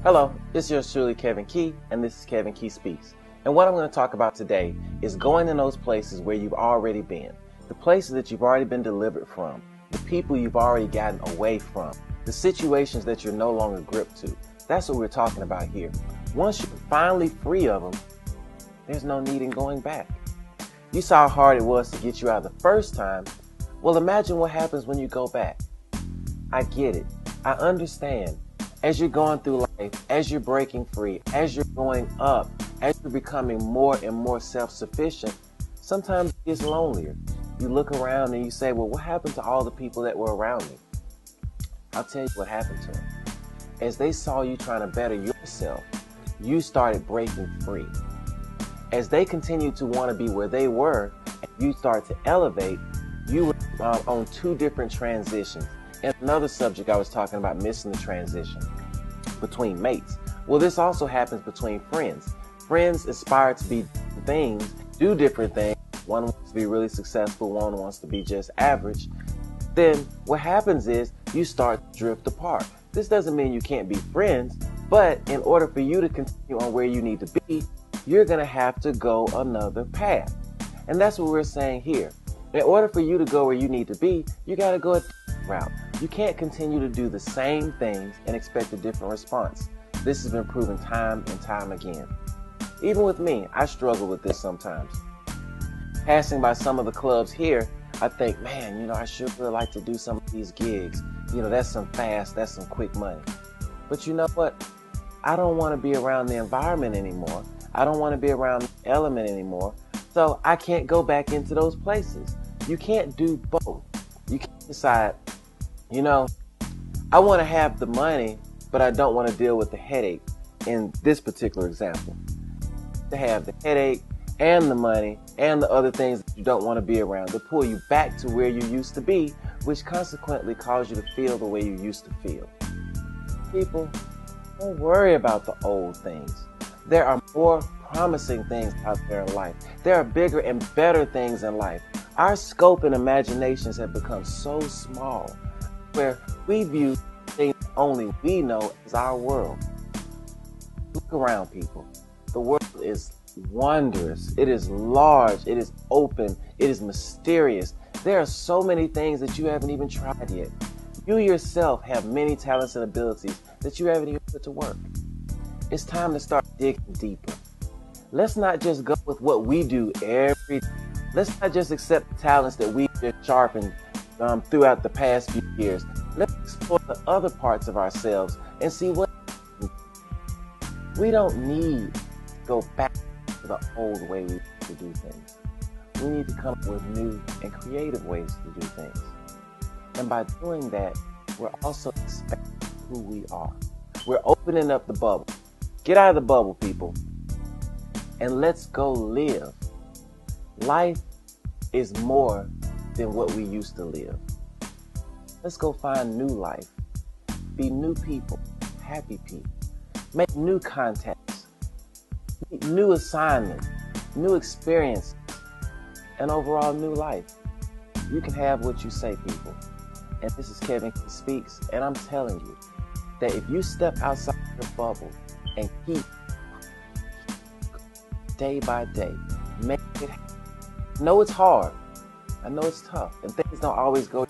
Hello, this is yours truly, Kevin Key, and this is Kevin Key Speaks. And what I'm going to talk about today is going in those places where you've already been, the places that you've already been delivered from, the people you've already gotten away from, the situations that you're no longer gripped to. That's what we're talking about here. Once you're finally free of them, there's no need in going back. You saw how hard it was to get you out the first time. Well, imagine what happens when you go back. I get it. I understand. As you're going through life, as you're breaking free, as you're going up, as you're becoming more and more self-sufficient, sometimes it gets lonelier. You look around and you say, well, what happened to all the people that were around me? I'll tell you what happened to them. As they saw you trying to better yourself, you started breaking free. As they continued to want to be where they were, and you start to elevate, you were on two different transitions. And another subject I was talking about, missing the transition between mates. Well, this also happens between friends. Friends aspire to be different things, do different things. One wants to be really successful, one wants to be just average. Then what happens is you start to drift apart. This doesn't mean you can't be friends, but in order for you to continue on where you need to be, you're going to have to go another path. And that's what we're saying here. In order for you to go where you need to be, you got to go a different route. You can't continue to do the same things and expect a different response. This has been proven time and time again. Even with me, I struggle with this sometimes. Passing by some of the clubs here, I think, man, I sure would like to do some of these gigs. That's some fast, that's some quick money. But you know what? I don't want to be around the environment anymore. I don't want to be around the element anymore. So I can't go back into those places. You can't do both. You can't decide, I want to have the money, but I don't want to deal with the headache in this particular example. To have the headache and the money and the other things that you don't want to be around to pull you back to where you used to be, which consequently cause you to feel the way you used to feel. People, don't worry about the old things. There are more promising things out there in life. There are bigger and better things in life. Our scope and imaginations have become so small where we view things only we know as our world. Look around, people. The world is wondrous. It is large. It is open. It is mysterious. There are so many things that you haven't even tried yet. You yourself have many talents and abilities that you haven't even put to work. It's time to start digging deeper. Let's not just go with what we do every day. Let's not just accept the talents that we've just sharpened throughout the past few years. Let's explore the other parts of ourselves and see what we don't need to go back to the old way we used to do things. We need to come up with new and creative ways to do things. And by doing that, we're also expanding who we are. We're opening up the bubble. Get out of the bubble, people, and let's go live. Life is more than what we used to live. Let's go find new life. Be new people, happy people. Make new contacts, new assignments, new experiences, and overall new life. You can have what you say, people. And this is Kevin Key Speaks, and I'm telling you that if you step outside your bubble and keep day by day, make it happen. I know it's hard. I know it's tough. And things don't always go,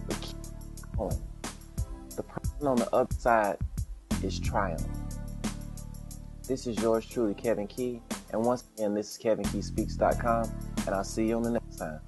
but keep going. The person on the other side is triumph. This is yours truly, Kevin Key. And once again, this is KevinKeySpeaks.com. And I'll see you on the next time.